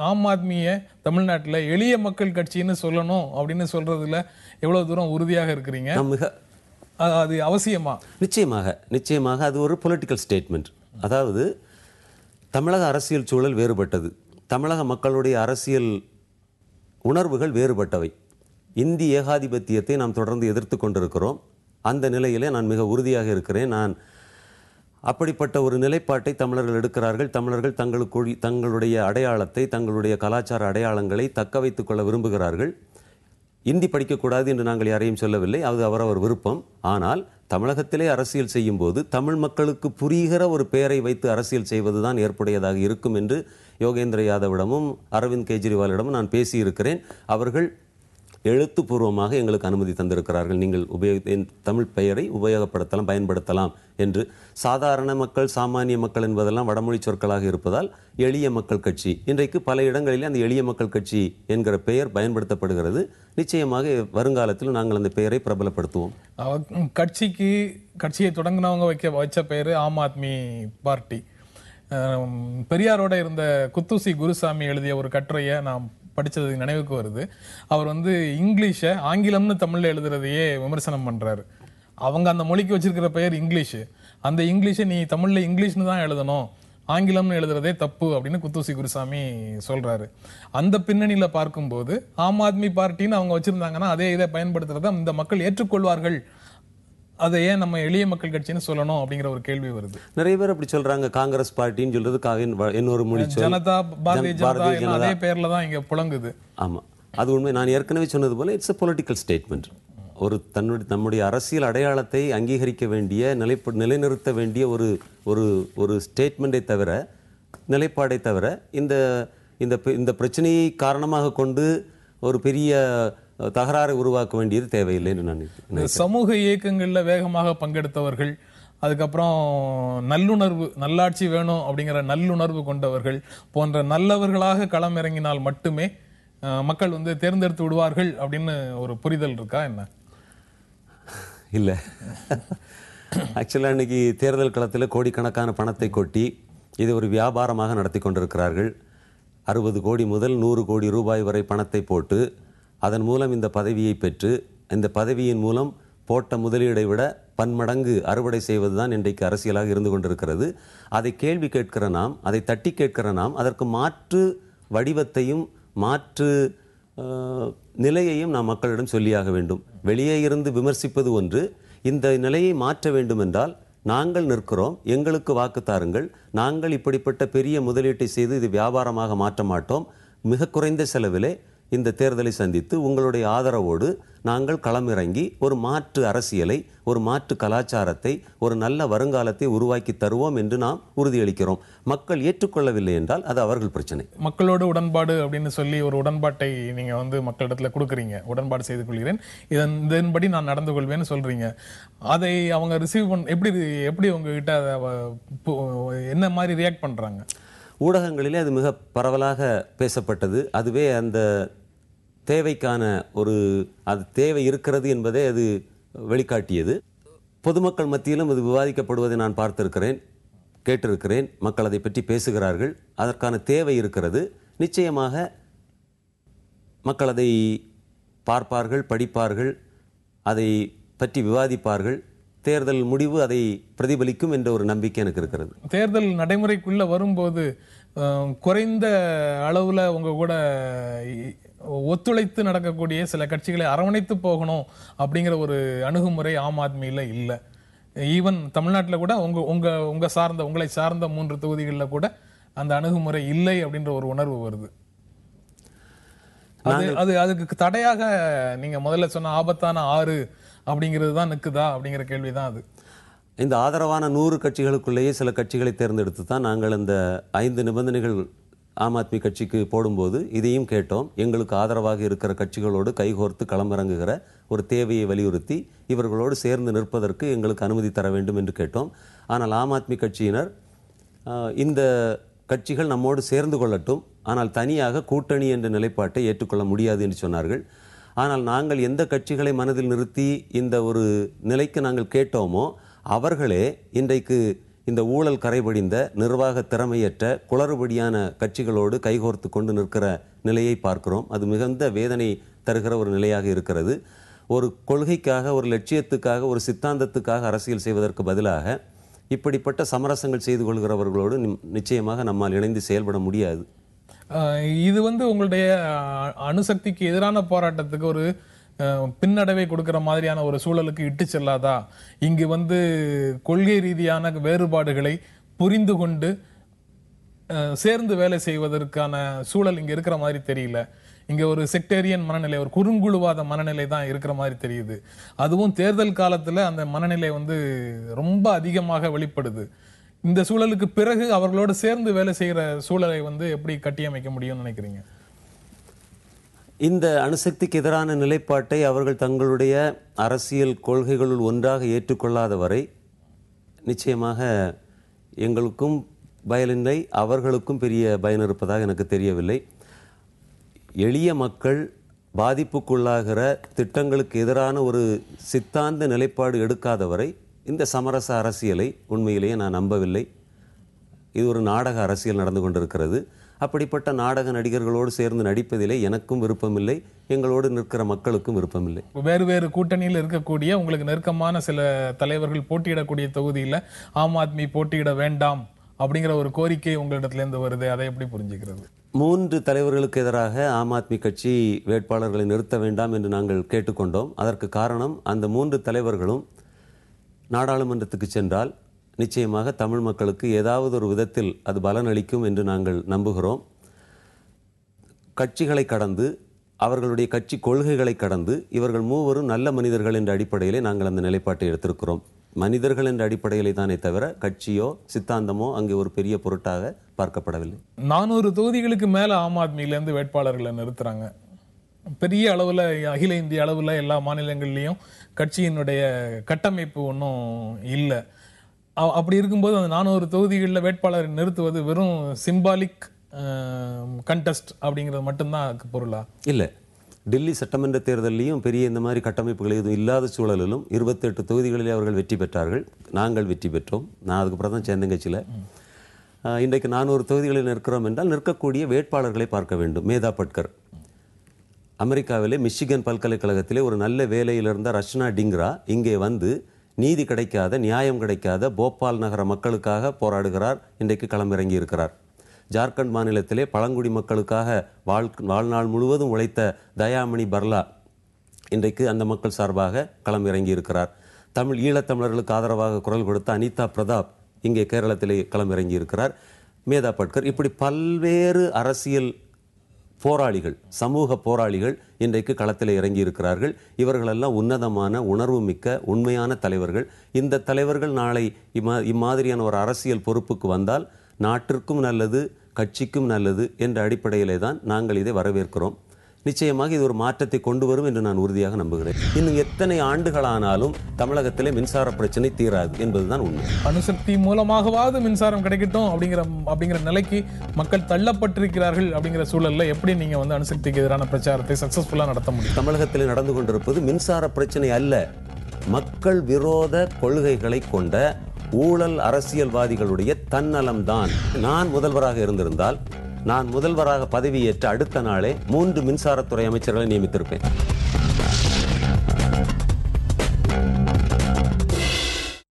ஆம் ஆத்மியை தமிழ்நாட்டில் எளிய மக்கள் கட்சின்னு சொல்லணும் அப்படின்னு சொல்றதுல எவ்வளவு தூரம் உறுதியாக இருக்கிறீங்க? அது அவசியமா? நிச்சயமாக அது ஒரு பொலிட்டிக்கல் ஸ்டேட்மெண்ட். அதாவது தமிழக அரசியல் சூழல் வேறுபட்டது, தமிழக மக்களுடைய அரசியல் உணர்வுகள் வேறுபட்டவை. இந்திய ஏகாதிபத்தியத்தை நாம் தொடர்ந்து எதிர்த்து கொண்டிருக்கிறோம். அந்த நிலையிலே நான் மிக உறுதியாக இருக்கிறேன். நான் அப்படிப்பட்ட ஒரு நிலைப்பாட்டை தமிழர்கள் எடுக்கிறார்கள். தமிழர்கள் தங்களுடைய அடையாளத்தை, தங்களுடைய கலாச்சார அடையாளங்களை தக்க வைத்துக் கொள்ள விரும்புகிறார்கள். இந்தி படிக்கக்கூடாது என்று நாங்கள் யாரையும் சொல்லவில்லை, அது அவரவர் விருப்பம். ஆனால் தமிழகத்திலே அரசியல் செய்யும் போது தமிழ் மக்களுக்கு புரிகிற ஒரு பெயரை வைத்து அரசியல் செய்வதுதான் ஏற்புடையதாக இருக்கும் என்று யோகேந்திர யாதவிடமும் அரவிந்த் கெஜ்ரிவாலிடமும் நான் பேசியிருக்கிறேன். அவர்கள் எழுத்துப்பூர்வமாக எங்களுக்கு அனுமதி தந்திருக்கிறார்கள். நீங்கள் தமிழ் பெயரை உபயோகப்படுத்தலாம், பயன்படுத்தலாம் என்று. சாதாரண மக்கள், சாமானிய மக்கள் என்பதெல்லாம் வடமொழி சொற்களாக இருப்பதால் எளிய மக்கள் கட்சி, இன்றைக்கு பல இடங்களில் அந்த எளிய மக்கள் கட்சி என்கிற பெயர் பயன்படுத்தப்படுகிறது. நிச்சயமாக வருங்காலத்தில் நாங்கள் அந்த பெயரை பிரபலப்படுத்துவோம். கட்சியை தொடங்கினவங்க வச்ச பெயர் ஆம் ஆத்மி பார்ட்டி. பெரியாரோட இருந்த குத்தூசி குருசாமி எழுதிய ஒரு கட்டுரையை நாம் படித்தது நினைவுக்கு வருது. அவர் இங்கிலீஷை ஆங்கிலம்னு தமிழில் எழுதுறதையே விமர்சனம் பண்ணுறாரு. அவங்க அந்த மொழிக்கு வச்சிருக்கிற பெயர் இங்கிலீஷு, அந்த இங்கிலீஷை நீ தமிழில் இங்கிலீஷ்னு தான் எழுதணும், ஆங்கிலம்னு எழுதுறதே தப்பு அப்படின்னு குத்தூசி குருசாமி சொல்கிறாரு. அந்த பின்னணியில் பார்க்கும்போது ஆம் ஆத்மி பார்ட்டின்னு அவங்க வச்சுருந்தாங்கன்னா அதே இதை பயன்படுத்துறதை இந்த மக்கள் ஏற்றுக்கொள்வார்கள். அதை ஏன் நம்ம எளிய மக்கள் கட்சின்னு சொல்லணும் அப்படிங்கிற ஒரு கேள்வி வருது. நிறைய பேர் அப்படி சொல்றாங்க. காங்கிரஸ் பார்ட்டின்னு சொல்றது இன்னொரு மொழி சொல், ஜனதா, பாரதிய ஜனதா அதே பேர்ல தான் இங்க புழங்குது. ஆமா, அது உண்மை. நான் ஏற்கனவே சொன்னது போல இட்ஸ் a பொலிட்டிக்கல் ஸ்டேட்மெண்ட். ஒரு நம்முடைய அரசியல் அடையாளத்தை அங்கீகரிக்க வேண்டிய, நிலைநிறுத்த வேண்டிய ஒரு ஸ்டேட்மெண்ட்டை தவிர, நிலைப்பாடை தவிர இந்த பிரச்சனையை காரணமாக கொண்டு ஒரு பெரிய தகராறு உருவாக்க வேண்டியது தேவையில்லை என்று நான் நினைக்கிறேன். சமூக இயக்கங்களில் வேகமாக பங்கெடுத்தவர்கள், அதுக்கப்புறம் நல்லாட்சி வேணும் அப்படிங்கிற நல்லுணர்வு கொண்டவர்கள் போன்ற நல்லவர்களாக களம் இறங்கினால் மட்டுமே மக்கள் தேர்ந்தெடுத்து விடுவார்கள் அப்படின்னு ஒரு புரிதல் இருக்கா என்ன? இல்லை, ஆக்சுவலாக இன்னைக்கு தேர்தல் களத்தில் கோடிக்கணக்கான பணத்தை கொட்டி இது ஒரு வியாபாரமாக நடத்தி கொண்டிருக்கிறார்கள். 60 கோடி முதல் 100 கோடி ரூபாய் வரை பணத்தை போட்டு அதன் மூலம் இந்த பதவியை பெற்று, இந்த பதவியின் மூலம் போட்ட முதலீடை விட பன்மடங்கு அறுவடை செய்வதுதான் இன்றைக்கு அரசியலாக இருந்து கொண்டிருக்கிறது. அதை கேள்வி கேட்கிற நாம், அதை தட்டி கேட்கிற நாம், அதற்கு மாற்று வடிவத்தையும் மாற்று நிலையையும் நாம் மக்களிடம் சொல்லியாக வேண்டும். வெளியே இருந்து விமர்சிப்பது ஒன்று. இந்த நிலையை மாற்ற வேண்டும் என்றால் நாங்கள் நிற்கிறோம், எங்களுக்கு வாக்கு தாருங்கள், நாங்கள் இப்படிப்பட்ட பெரிய முதலீட்டை செய்து இது வியாபாரமாக மாற்ற மாட்டோம், மிக குறைந்த செலவிலே இந்த தேர்தலை சந்தித்து உங்களுடைய ஆதரவோடு நாங்கள் களமிறங்கி ஒரு மாற்று அரசியலை, ஒரு மாற்று கலாச்சாரத்தை, ஒரு நல்ல வருங்காலத்தை உருவாக்கி தருவோம் என்று நாம் உறுதியளிக்கிறோம். மக்கள் ஏற்றுக்கொள்ளவில்லை என்றால் அது அவர்கள் பிரச்சனை. மக்களோடு உடன்பாடு அப்படின்னு சொல்லி ஒரு உடன்பாட்டை நீங்க மக்களிடத்துல கொடுக்குறீங்க, உடன்பாடு செய்து கொள்கிறேன், இதன்படி நான் நடந்து கொள்வேன்னு சொல்றீங்க. அதை அவங்க ரிசீவ் எப்படி உங்ககிட்ட என்ன மாதிரி ரியாக்ட் பண்றாங்க? ஊடகங்களிலே அது மிக பரவலாக பேசப்பட்டது. அதுவே அந்த தேவைக்கான அது தேவை இருக்கிறது என்பதை அது வெளிக்காட்டியது. பொதுமக்கள் மத்தியிலும் அது விவாதிக்கப்படுவதை நான் பார்த்திருக்கிறேன், கேட்டிருக்கிறேன். மக்கள் அதை பற்றி பேசுகிறார்கள். அதற்கான தேவை இருக்கிறது. நிச்சயமாக மக்கள் அதை பார்ப்பார்கள், படிப்பார்கள், அதை பற்றி விவாதிப்பார்கள். தேர்தல் முடிவு அதை பிரதிபலிக்கும் என்ற ஒரு நம்பிக்கை எனக்கு இருக்கிறது. தேர்தல் நடைமுறைக்குள்ள வரும்போது குறைந்த அளவுல உங்க கூட ஒத்துழைத்து நடக்கக்கூடிய சில கட்சிகளை அரவணைத்து போகணும் அப்படிங்கிற ஒரு அணுகுமுறை ஆம் ஆத்மியில இல்லை. ஈவன் தமிழ்நாட்டில் கூட உங்களை சார்ந்த 3 தொகுதிகளில் கூட அந்த அணுகுமுறை இல்லை அப்படின்ற ஒரு உணர்வு வருது. அதுக்கு தடையாக நீங்க முதல்ல சொன்ன ஆபத்தான 6 அப்படிங்கிறது தான் நிற்குதா அப்படிங்கிற கேள்விதான் அது. இந்த ஆதரவான 100 கட்சிகளுக்குள்ளேயே சில கட்சிகளை தேர்ந்தெடுத்து தான் நாங்கள் இந்த 5 நிபந்தனைகள் ஆம் ஆத்மி கட்சிக்கு போடும்போது இதையும் கேட்டோம். எங்களுக்கு ஆதரவாக இருக்கிற கட்சிகளோடு கைகோர்த்து களமிறங்குகிற ஒரு தேவையை வலியுறுத்தி இவர்களோடு சேர்ந்து நிற்பதற்கு எங்களுக்கு அனுமதி தர வேண்டும் என்று கேட்டோம். ஆனால் ஆம் ஆத்மி கட்சியினர் இந்த கட்சிகள் நம்மோடு சேர்ந்து கொள்ளட்டும், ஆனால் தனியாக கூட்டணி என்ற நிலைப்பாட்டை ஏற்றுக்கொள்ள முடியாது என்று சொன்னார்கள். ஆனால் நாங்கள் எந்த கட்சிகளை மனதில் நிறுத்தி இந்த ஒரு நிலைக்கு நாங்கள் கேட்டோமோ அவர்களே இன்றைக்கு இந்த ஊழல் கரைபடிந்த நிர்வாக திறமையற்ற குளறுபடியான கட்சிகளோடு கைகோர்த்து கொண்டு நிற்கிற நிலையை பார்க்கிறோம். அது மிகுந்த வேதனை தருகிற ஒரு நிலையாக இருக்கிறது. ஒரு கொள்கைக்காக, ஒரு லட்சியத்துக்காக, ஒரு சித்தாந்தத்துக்காக அரசியல் செய்வதற்கு பதிலாக இப்படிப்பட்ட சமரசங்கள் செய்து கொள்கிறவர்களோடு நிச்சயமாக நம்மால் இணைந்து செயல்பட முடியாது. இது உங்களுடைய அணுசக்திக்கு எதிரான போராட்டத்துக்கு ஒரு பின்னடைவை கொடுக்கிற மாதிரியான ஒரு சூழலுக்கு இட்டு செல்லாதா? இங்கு கொள்கை ரீதியான வேறுபாடுகளை புரிந்து கொண்டு சேர்ந்து வேலை செய்வதற்கான சூழல் இங்க இருக்கிற மாதிரி தெரியல. இங்க ஒரு செக்டேரியன் மனநிலை, ஒரு குறுங்குழுவாத மனநிலை தான் இருக்கிற மாதிரி தெரியுது. அதுவும் தேர்தல் காலத்துல அந்த மனநிலை ரொம்ப அதிகமாக வெளிப்படுது. இந்த சூழலுக்கு பிறகு அவர்களோடு சேர்ந்து வேலை செய்கிற சூழலை எப்படி கட்டியமைக்க முடியும்னு நினைக்கிறீங்க? இந்த அணுசக்திக்கு எதிரான நிலைப்பாட்டை அவர்கள் தங்களுடைய அரசியல் கொள்கைகளுள் ஒன்றாக ஏற்றுக்கொள்ளாத வரை நிச்சயமாக எங்களுக்கும் பயனில்லை, அவர்களுக்கும் பெரிய பயன் இருப்பதாக எனக்கு தெரியவில்லை. எளிய மக்கள் பாதிப்புக்குள்ளாகிற திட்டங்களுக்கு எதிரான ஒரு சித்தாந்த நிலைப்பாடு எடுக்காத வரை இந்த சமரச அரசியலை உண்மையிலேயே நான் நம்பவில்லை. இது ஒரு நாடக அரசியல் நடந்து கொண்டிருக்கிறது. அப்படிப்பட்ட நாடக நடிகர்களோடு சேர்ந்து நடிப்பதிலே எனக்கும் விருப்பமில்லை, எங்களோடு நிற்கிற மக்களுக்கும் விருப்பமில்லை. வேறு வேறு கூட்டணியில் இருக்கக்கூடிய உங்களுக்கு நெருக்கமான சில தலைவர்கள் போட்டியிடக்கூடிய தொகுதியில் ஆம் ஆத்மி போட்டியிட வேண்டாம் அப்படிங்கிற ஒரு கோரிக்கை உங்களிடத்திலிருந்து வருது. அதை எப்படி புரிஞ்சுக்கிறது? 3 தலைவர்களுக்கு எதிராக ஆம் ஆத்மி கட்சி வேட்பாளர்களை நிறுத்த வேண்டாம் என்று நாங்கள் கேட்டுக்கொண்டோம். அதற்கு காரணம், அந்த 3 தலைவர்களும் நாடாளுமன்றத்துக்கு சென்றால் நிச்சயமாக தமிழ் மக்களுக்கு ஏதாவது ஒரு விதத்தில் அது பலனளிக்கும் என்று நாங்கள் நம்புகிறோம். கட்சிகளை கடந்து, அவர்களுடைய கட்சி கொள்கைகளை கடந்து இவர்கள் மூவரும் நல்ல மனிதர்கள் என்ற அடிப்படையிலே நாங்கள் அந்த நிலைப்பாட்டை எடுத்திருக்கிறோம். மனிதர்கள் என்ற அடிப்படையிலே தானே தவிர கட்சியோ சித்தாந்தமோ அங்கே ஒரு பெரிய பொருட்டாக பார்க்கப்படவில்லை. 400 தொகுதிகளுக்கு மேல ஆம் ஆத்மியிலேருந்து வேட்பாளர்களை நிறுத்துறாங்க. பெரிய அளவில், அகில இந்திய அளவில் எல்லா மாநிலங்கள்லையும் கட்சியினுடைய கட்டமைப்பு ஒன்றும் இல்லை. அப்படி இருக்கும்போது அந்த 400 தொகுதிகளில் வேட்பாளரை நிறுத்துவது வெறும் சிம்பாலிக் கண்டெஸ்ட் அப்படிங்கிறது மட்டும்தான் பொருளா? இல்லை, டெல்லி சட்டமன்ற தேர்தலையும் பெரிய இந்த மாதிரி கட்டமைப்புகள் எதுவும் இல்லாத சூழலிலும் 28 தொகுதிகளிலே அவர்கள் வெற்றி பெற்றார்கள். நாங்கள் வெற்றி பெற்றோம். நான் அதுக்கப்புறம் தான் சேர்ந்த கட்சியில். இன்றைக்கு 400 தொகுதிகளில் நிற்கிறோம் என்றால் நிற்கக்கூடிய வேட்பாளர்களை பார்க்க வேண்டும். மேதா பட்கர் அமெரிக்காவிலே மிச்சிகன் பல்கலைக்கழகத்திலே ஒரு நல்ல வேலையில் இருந்த ரஷ்னா டிங்ரா இங்கே நீதி கிடைக்காத, நியாயம் கிடைக்காத போபால் நகர மக்களுக்காக போராடுகிறார். இன்றைக்கு களமிறங்கி இருக்கிறார். ஜார்க்கண்ட் மாநிலத்திலே பழங்குடி மக்களுக்காக வாழ்நாள் முழுவதும் உழைத்த தயாமணி பர்லா இன்றைக்கு அந்த மக்கள் சார்பாக களமிறங்கி இருக்கிறார். ஈழத்தமிழர்களுக்கு ஆதரவாக குரல் கொடுத்த அனிதா பிரதாப் இங்கே கேரளத்திலே களமிறங்கி இருக்கிறார். மேதா பட்கர், இப்படி பல்வேறு அரசியல் போராளிகள், சமூக போராளிகள் இன்றைக்கு களத்தில் இறங்கி இருக்கிறார்கள். இவர்களெல்லாம் உன்னதமான, உணர்வு மிக்க, உண்மையான தலைவர்கள். இந்த தலைவர்கள் நாளை இம்மாதிரியான ஒரு அரசியல் பொறுப்புக்கு வந்தால் நாட்டிற்கும் நல்லது, கட்சிக்கும் நல்லது என்ற அடிப்படையிலே தான் நாங்கள் இதை வரவேற்கிறோம். நிச்சயமாக இது ஒரு மாற்றத்தை கொண்டு வரும் என்று நான் உறுதியாக நம்புகிறேன். இன்னும் எத்தனை ஆண்டுகளானாலும் தமிழகத்திலே மின்சார பிரச்சனை தீராது என்பதுதான் உண்மை. அணுசக்தி மூலமாகவாவது மின்சாரம் கிடைக்கட்டும் அப்படிங்கிற நிலைக்கு மக்கள் தள்ளப்பட்டிருக்கிறார்கள். அப்படிங்கிற சூழல்ல எப்படி நீங்க அணுசக்திக்கு எதிரான பிரச்சாரத்தை சக்சஸ்ஃபுல்லா நடத்த முடியும்? தமிழகத்தில் நடந்து கொண்டிருப்பது மின்சார பிரச்சனை அல்ல, மக்கள் விரோத கொள்கைகளை கொண்ட ஊழல் அரசியல்வாதிகளுடைய தன்னலம்தான். நான் முதல்வராக இருந்திருந்தால், நான் முதல்வராக பதவியேற்ற அடுத்த நாளே 3 மின்சாரத்துறை அமைச்சர்களை நியமித்திருப்பேன்.